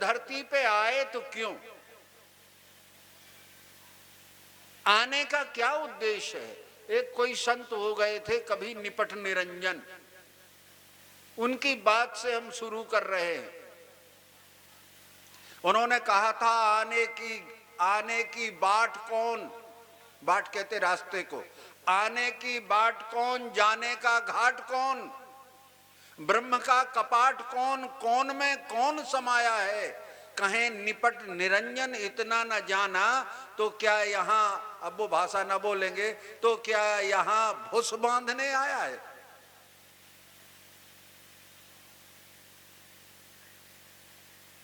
धरती पे आए तो क्यों, आने का क्या उद्देश्य है। एक कोई संत हो गए थे कभी निपट निरंजन, उनकी बात से हम शुरू कर रहे हैं। उन्होंने कहा था आने की बाट कौन, बाट कहते रास्ते को, आने की बाट कौन, जाने का घाट कौन, ब्रह्म का कपाट कौन, कौन में कौन समाया है। कहें निपट निरंजन इतना न जाना तो क्या यहां, अब वो भाषा न बोलेंगे तो क्या यहां भूस बांधने आया है।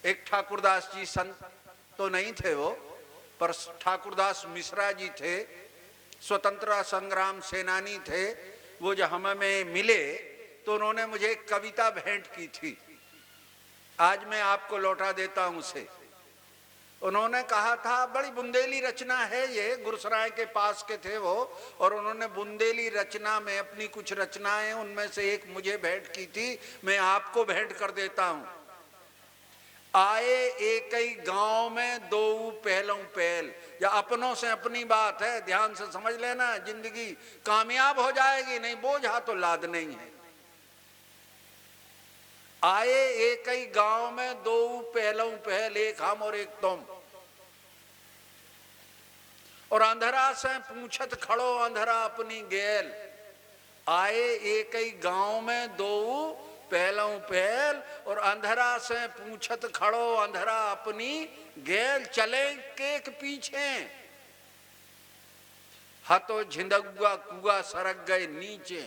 एक ठाकुरदास जी संत तो नहीं थे वो, पर ठाकुरदास मिश्रा जी थे, स्वतंत्रता संग्राम सेनानी थे। वो जो हमें मिले तो उन्होंने मुझे एक कविता भेंट की थी, आज मैं आपको लौटा देता हूं उसे। उन्होंने कहा था, बड़ी बुंदेली रचना है ये, गुरसराय के पास के थे वो, और उन्होंने बुंदेली रचना में अपनी कुछ रचनाएं, उनमें से एक मुझे भेंट की थी, मैं आपको भेंट कर देता हूं। आए एक ही गांव में दो पहलों पहल, या अपनों से अपनी बात है, ध्यान से समझ लेना, जिंदगी कामयाब हो जाएगी, नहीं बोझा तो लाद नहीं है। आए एक ही गांव में दो पहलों पहल, एक हम और एक तुम, और अंधरा से पूछत खड़ो अंधरा अपनी गेल। आए एक ही गांव में दो पहलों पहल, और अंधरा से पूछत खड़ो अंधरा अपनी गेल। चले केक पीछे, हतो झिंदुआ कुआ सरक गए नीचे।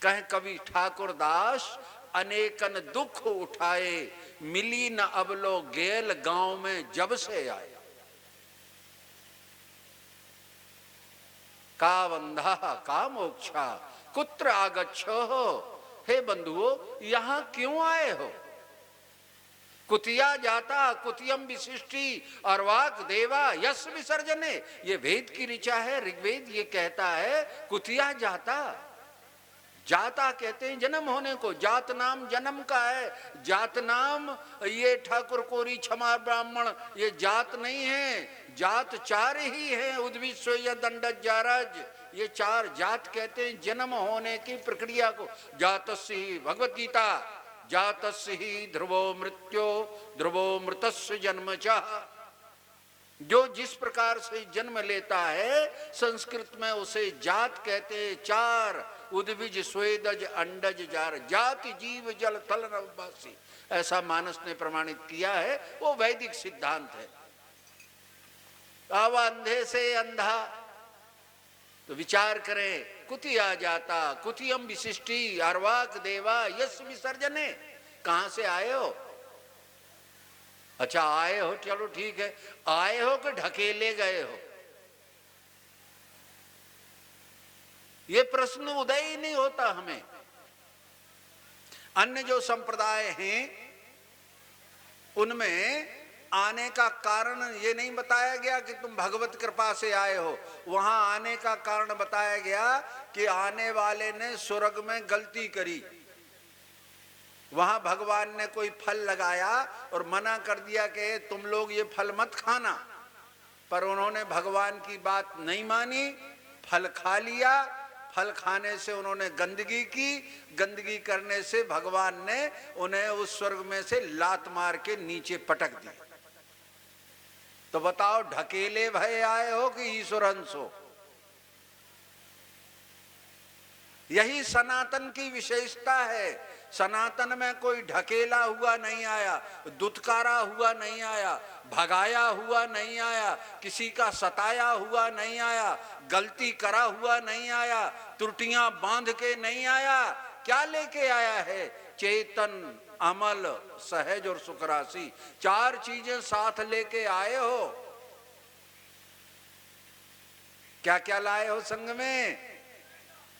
कह कवि ठाकुर दास अनेकन दुख उठाए, मिली न अबलो गेल गांव में जब से आए। का बंधा का मोक्षा कुत्र आगच्छो हो, हे बंधुओं यहां क्यों आए हो। कुतिया जाता कुतियम विशिष्टि अर्वाक देवा यश विसर्जने, ये वेद की ऋचा है, ऋग्वेद ये कहता है कुतिया जाता। जाता कहते हैं जन्म होने को, जात नाम जन्म का है, जात नाम ये ठाकुर कोरी क्षमा ब्राह्मण ये जात नहीं है, जात चार ही है, उद्विश्व दंडज जारज, ये चार जात कहते हैं जन्म होने की प्रक्रिया को। जातस्य ही भगवत गीता, जातस्य ही ध्रुवो मृत्यो ध्रुवो मृतस्य जन्म चाह। जो जिस प्रकार से जन्म लेता है संस्कृत में उसे जात कहते हैं। चार उद्विज स्वेदज अंडज जार, जाति जीव जल थल नववासी, ऐसा मानस ने प्रमाणित किया है, वो वैदिक सिद्धांत है। अब अंधे से अंधा तो विचार करें, कुतिया जाता कुतियम विशिष्टि अर्वाक देवा यश विसर्जने, कहां से आए हो। अच्छा आए हो, चलो ठीक है, आए हो कि ढकेले गए हो, ये प्रश्न उदय ही नहीं होता हमें। अन्य जो संप्रदाय हैं उनमें आने का कारण ये नहीं बताया गया कि तुम भगवत कृपा से आए हो, वहां आने का कारण बताया गया कि आने वाले ने स्वर्ग में गलती करी, वहां भगवान ने कोई फल लगाया और मना कर दिया कि तुम लोग ये फल मत खाना, पर उन्होंने भगवान की बात नहीं मानी, फल खा लिया। फल खाने से उन्होंने गंदगी की, गंदगी करने से भगवान ने उन्हें उस स्वर्ग में से लात मार के नीचे पटक दी। तो बताओ ढकेले भय आए हो कि ईश्वर अंश हो। यही सनातन की विशेषता है, सनातन में कोई ढकेला हुआ नहीं आया, दुत्कारा हुआ नहीं आया, भगाया हुआ नहीं आया, किसी का सताया हुआ नहीं आया, गलती करा हुआ नहीं आया, त्रुटियां बांध के नहीं आया। क्या लेके आया है, चेतन अमल सहज और सुखराशि, चार चीजें साथ लेके आए हो। क्या क्या लाए हो संग में,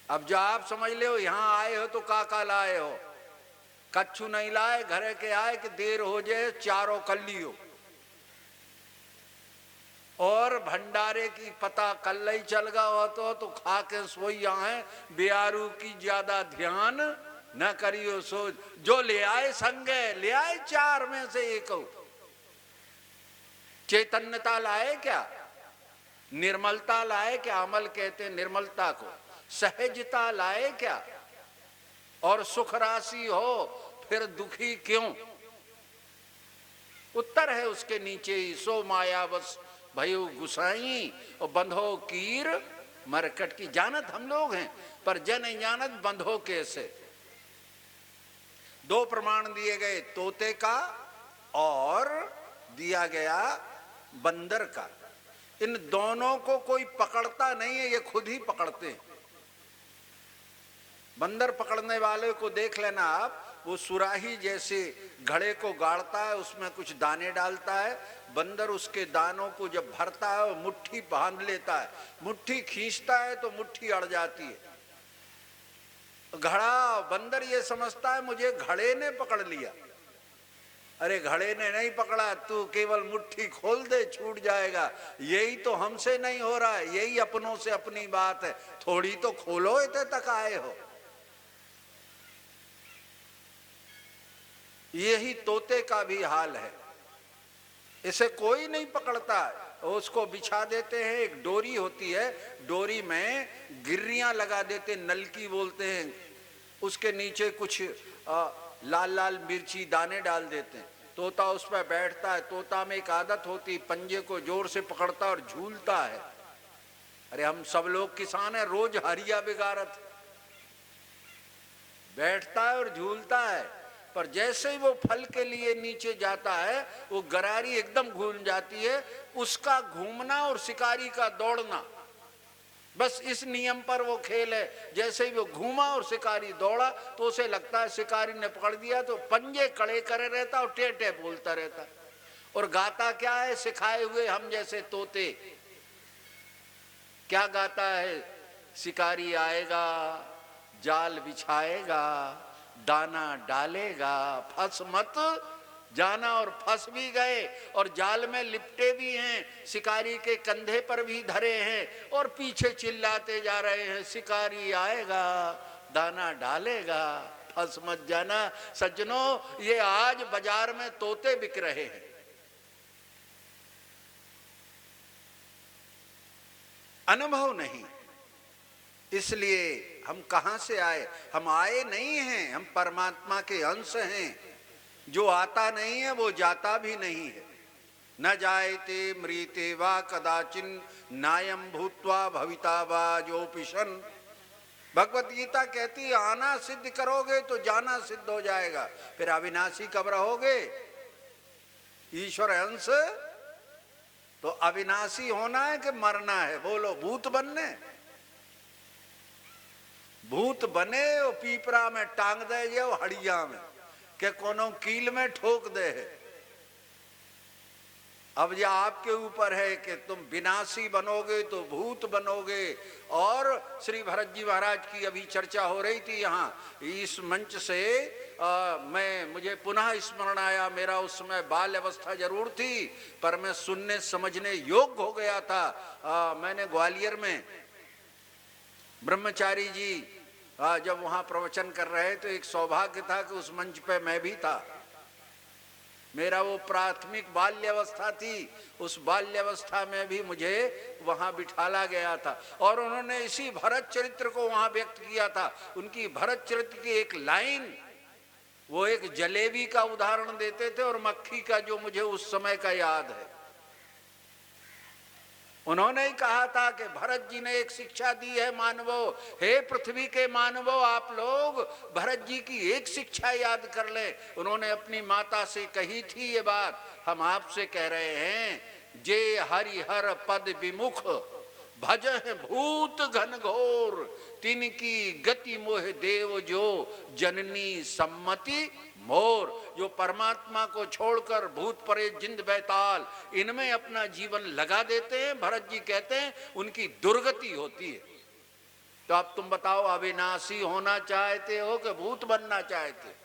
अब जो आप समझ ले हो यहां आए हो तो का लाए हो। कच्छु नहीं लाए, घरे के आए कि देर हो जाए चारों कल्ली हो, और भंडारे की पता कल ही चल गया हो तो खा के सोई यहाँ बेआरू की ज्यादा ध्यान न करियो सोच, जो ले आए संगे, ले आए चार में से एक। चैतन्यता लाए क्या? निर्मलता लाए क्या? अमल कहते हैं निर्मलता को। सहजता लाए क्या? और सुख राशि हो फिर दुखी क्यों? उत्तर है उसके नीचे ही, सो माया बस भयो गुसाई और बंधो कीर मरकट की। जानत हम लोग हैं पर जन नहीं जानत बंधो कैसे। दो प्रमाण दिए गए, तोते का और दिया गया बंदर का। इन दोनों को कोई पकड़ता नहीं है, ये खुद ही पकड़ते हैं। बंदर पकड़ने वाले को देख लेना आप, वो सुराही जैसे घड़े को गाड़ता है, उसमें कुछ दाने डालता है। बंदर उसके दानों को जब भरता है वो मुट्ठी बांध लेता है, मुट्ठी खींचता है तो मुट्ठी अड़ जाती है। घड़ा, बंदर ये समझता है मुझे घड़े ने पकड़ लिया। अरे घड़े ने नहीं पकड़ा, तू केवल मुट्ठी खोल दे छूट जाएगा। यही तो हमसे नहीं हो रहा है, यही अपनों से अपनी बात है। थोड़ी तो खोलो, इतने तक आए हो। यही तोते का भी हाल है, इसे कोई नहीं पकड़ता। उसको बिछा देते हैं, एक डोरी होती है, डोरी में गिर्रियां लगा देते, नलकी बोलते हैं, उसके नीचे कुछ लाल लाल मिर्ची दाने डाल देते हैं। तोता उस पर बैठता है। तोता में एक आदत होती, पंजे को जोर से पकड़ता और झूलता है। अरे हम सब लोग किसान हैं, रोज हरिया बिगाड़त, बैठता है और झूलता है। पर जैसे ही वो फल के लिए नीचे जाता है, वो गरारी एकदम घूम जाती है। उसका घूमना और शिकारी का दौड़ना, बस इस नियम पर वो खेल है। जैसे ही वो घूमा और शिकारी दौड़ा तो उसे लगता है शिकारी ने पकड़ दिया, तो पंजे कड़े करे रहता और टेटे बोलता रहता। और गाता क्या है? सिखाए हुए हम जैसे तोते। क्या गाता है? शिकारी आएगा, जाल बिछाएगा, दाना डालेगा, फंस मत जाना। और फंस भी गए और जाल में लिपटे भी हैं, शिकारी के कंधे पर भी धरे हैं और पीछे चिल्लाते जा रहे हैं, शिकारी आएगा, दाना डालेगा, फंस मत जाना। सज्जनों, ये आज बाजार में तोते बिक रहे हैं। अनुभव नहीं, इसलिए हम कहां से आए? हम आए नहीं हैं, हम परमात्मा के अंश हैं। जो आता नहीं है वो जाता भी नहीं है। न जायते मृते वा कदाचिन नायम भूत्वा भविता वा जोपिशन। भगवत गीता कहती है आना सिद्ध करोगे तो जाना सिद्ध हो जाएगा। फिर अविनाशी कब रहोगे? ईश्वर अंश तो अविनाशी होना है कि मरना है? बोलो, भूत बनने? भूत बने और पीपरा में टांग दे जाओ, हड़िया में के कोनो कील में ठोक दे। अब यह आपके ऊपर है कि तुम विनाशी बनोगे तो भूत बनोगे। और श्री भरत जी महाराज की अभी चर्चा हो रही थी यहाँ इस मंच से। मुझे पुनः स्मरण आया, मेरा उस समय बाल अवस्था जरूर थी पर मैं सुनने समझने योग्य हो गया था। मैंने ग्वालियर में ब्रह्मचारी जी जब वहां प्रवचन कर रहे तो एक सौभाग्य था कि उस मंच पे मैं भी था। मेरा वो प्राथमिक बाल्यावस्था थी, उस बाल्यावस्था में भी मुझे वहां बिठाला गया था और उन्होंने इसी भरत चरित्र को वहां व्यक्त किया था। उनकी भरत चरित्र की एक लाइन, वो एक जलेबी का उदाहरण देते थे और मक्खी का, जो मुझे उस समय का याद है। उन्होंने ही कहा था कि भरत जी ने एक शिक्षा दी है मानवो, हे पृथ्वी के मानवो, आप लोग भरत जी की एक शिक्षा याद कर ले। उन्होंने अपनी माता से कही थी ये बात, हम आपसे कह रहे हैं, जे हरिहर पद विमुख भजह भूत घन घोर, तिनकी गति मोह देव जो जननी सम्मति मोर। जो परमात्मा को छोड़कर भूत परेत जिंद बैताल इनमें अपना जीवन लगा देते हैं, भरत जी कहते हैं उनकी दुर्गति होती है। तो अब तुम बताओ, अविनाशी होना चाहते हो कि भूत बनना चाहते?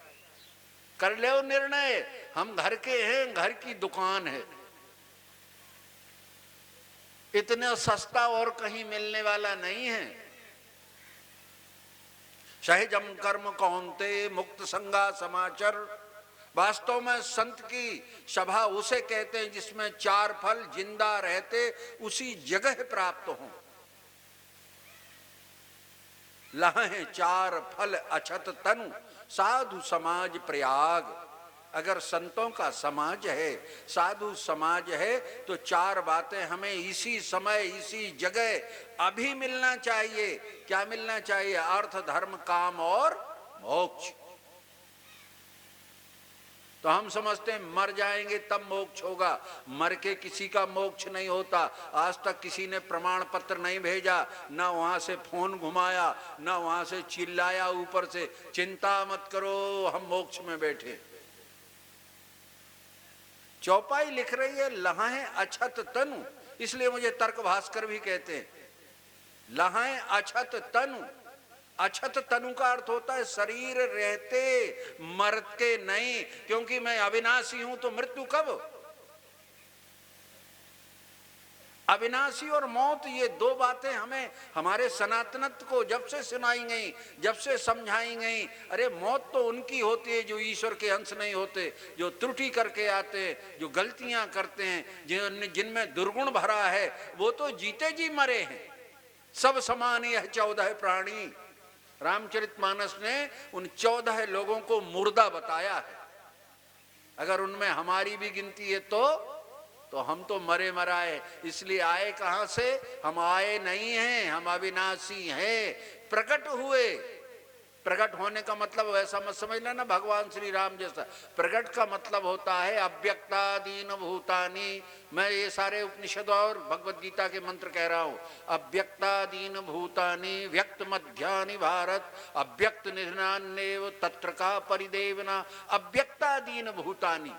कर लो निर्णय। हम घर के हैं, घर की दुकान है, इतना सस्ता और कहीं मिलने वाला नहीं है। सहजम कर्म कौन्ते मुक्त संगा समाचर। वास्तव में संत की सभा उसे कहते हैं जिसमें चार फल जिंदा रहते उसी जगह प्राप्त हों। लहें चार फल अछत तनु साधु समाज प्रयाग। अगर संतों का समाज है, साधु समाज है, तो चार बातें हमें इसी समय इसी जगह अभी मिलना चाहिए। क्या मिलना चाहिए? अर्थ धर्म काम और मोक्ष। तो हम समझते हैं मर जाएंगे तब मोक्ष होगा। मर के किसी का मोक्ष नहीं होता। आज तक किसी ने प्रमाण पत्र नहीं भेजा, ना वहां से फोन घुमाया, ना वहां से चिल्लाया ऊपर से चिंता मत करो हम मोक्ष में बैठे। चौपाई लिख रही है लहाएं अछत तनु, इसलिए मुझे तर्क भास्कर भी कहते हैं लहाएं अछत तनु। अछत तनु का अर्थ होता है शरीर रहते मरत के नहीं, क्योंकि मैं अविनाशी हूं तो मृत्यु कब? अविनाशी और मौत, ये दो बातें हमें हमारे सनातनत्व को जब से सुनाई गई, जब से समझाई गई। अरे मौत तो उनकी होती है जो ईश्वर के अंश नहीं होते, जो त्रुटि करके आते हैं, जो गलतियां करते हैं, जिनमें दुर्गुण भरा है, वो तो जीते जी मरे हैं। सब समान यह 14 प्राणी। रामचरितमानस ने उन 14 लोगों को मुर्दा बताया है। अगर उनमें हमारी भी गिनती है तो हम तो मरे मराए। इसलिए आए कहां से? हम आए नहीं हैं, हम अविनाशी हैं, प्रकट हुए। प्रकट होने का मतलब वैसा मत समझ लेना भगवान श्री राम जैसा। प्रकट का मतलब होता है अव्यक्तादीन भूतानि। मैं ये सारे उपनिषद और भगवद गीता के मंत्र कह रहा हूं। अव्यक्तादीन भूतानि व्यक्त मध्यानि भारत अव्यक्त निधनान्येव तत्र का परिदेवना। अव्यक्तादीन भूतानि,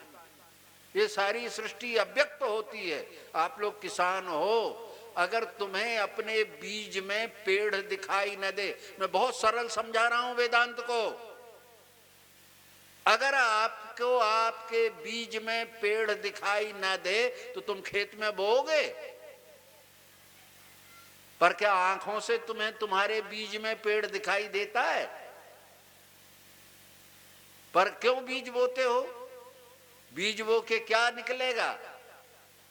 ये सारी सृष्टि अव्यक्त होती है। आप लोग किसान हो, अगर तुम्हें अपने बीज में पेड़ दिखाई न दे, मैं बहुत सरल समझा रहा हूं वेदांत को, अगर आपको आपके बीज में पेड़ दिखाई न दे तो तुम खेत में बोओगे? पर क्या आंखों से तुम्हें तुम्हारे बीज में पेड़ दिखाई देता है? पर क्यों बीज बोते हो? बीज बो के क्या निकलेगा?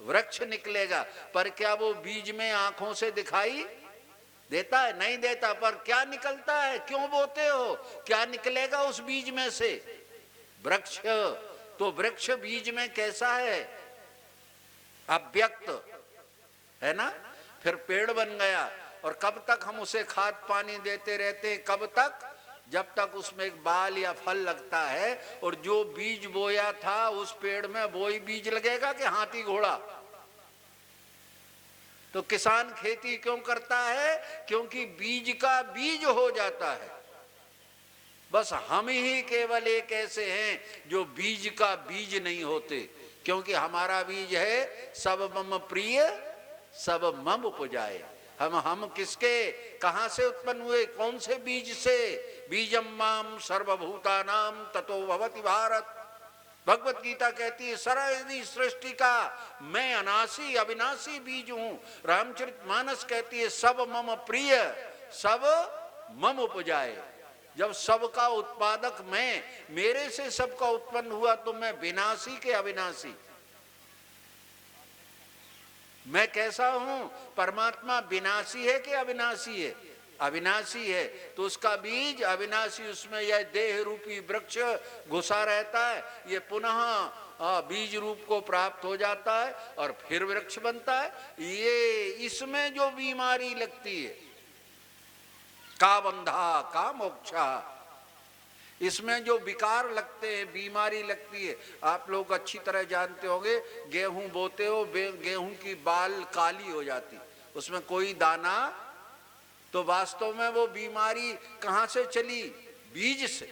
वृक्ष निकलेगा। पर क्या वो बीज में आंखों से दिखाई देता है? नहीं देता। पर क्या निकलता है? क्यों बोते हो? क्या निकलेगा उस बीज में से? वृक्ष। तो वृक्ष बीज में कैसा है? अव्यक्त है ना। फिर पेड़ बन गया, और कब तक हम उसे खाद पानी देते रहते हैं? कब तक? जब तक उसमें एक बाल या फल लगता है। और जो बीज बोया था उस पेड़ में वही बीज लगेगा कि हाथी घोड़ा? तो किसान खेती क्यों करता है? क्योंकि बीज का बीज हो जाता है। बस हम ही केवल एक ऐसे हैं जो बीज का बीज नहीं होते, क्योंकि हमारा बीज है सब मम प्रिय सब मम उपजाए। हम किसके, कहां से उत्पन्न हुए? कौन से बीज से? बीजम माम सर्वभूतानाम ततो भवति भारत। भगवत गीता कहती है सारी सृष्टि का मैं अनाशी अविनाशी बीज हूं। रामचरितमानस कहती है सब मम प्रिय सब मम उपजाए। जब सबका उत्पादक मैं, मेरे से सबका उत्पन्न हुआ, तो मैं विनाशी के अविनाशी? मैं कैसा हूं? परमात्मा विनाशी है कि अविनाशी है? अविनाशी है। तो उसका बीज अविनाशी, उसमें यह देह रूपी वृक्ष घुसा रहता है, ये पुनः बीज रूप को प्राप्त हो जाता है और फिर वृक्ष बनता है। ये इसमें जो बीमारी लगती है, का बंधा का मोक्षा, इसमें जो विकार लगते हैं, बीमारी लगती है, आप लोग अच्छी तरह जानते होंगे। गेहूं बोते हो, गेहूं की बाल काली हो जाती, उसमें कोई दाना, तो वास्तव में वो बीमारी कहां से चली? बीज से।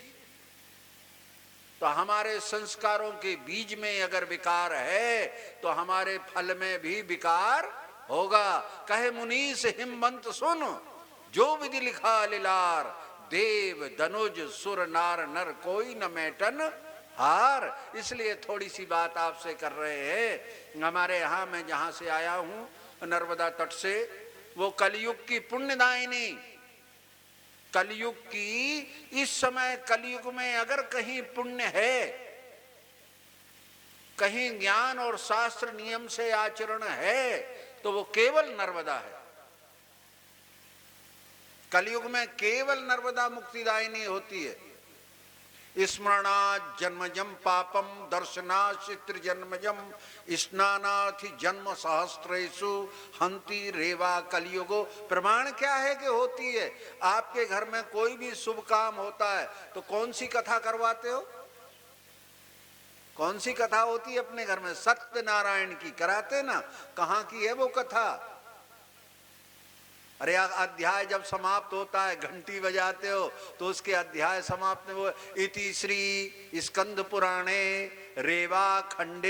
तो हमारे संस्कारों के बीज में अगर विकार है तो हमारे फल में भी विकार होगा। कहे मुनीस हिमवंत सुन, जो विधि लिखा लिलार, देव दनुज सुर नार नर कोई न मैटन हार। इसलिए थोड़ी सी बात आपसे कर रहे हैं। हमारे यहाँ, मैं जहाँ से आया हूँ नर्मदा तट से, वो कलयुग की पुण्यदायिनी कलयुग की, इस समय कलयुग में अगर कहीं पुण्य है, कहीं ज्ञान और शास्त्र नियम से आचरण है, तो वो केवल नर्मदा है। कलयुग में केवल नर्मदा मुक्तिदायिनी होती है। स्मरणात् जन्मजम पापम दर्शनात् त्रिजन्मजम स्नानार्थि जन्म सहस्रेषु हंति रेवा कलयुगो। प्रमाण क्या है कि होती है? आपके घर में कोई भी शुभ काम होता है तो कौन सी कथा करवाते हो? कौन सी कथा होती है अपने घर में? सत्यनारायण की कराते ना? कहाँ की है वो कथा? अरे अध्याय जब समाप्त होता है, घंटी बजाते हो तो उसके अध्याय समाप्त में वो इति श्री स्कंद पुराणे रेवा खंडे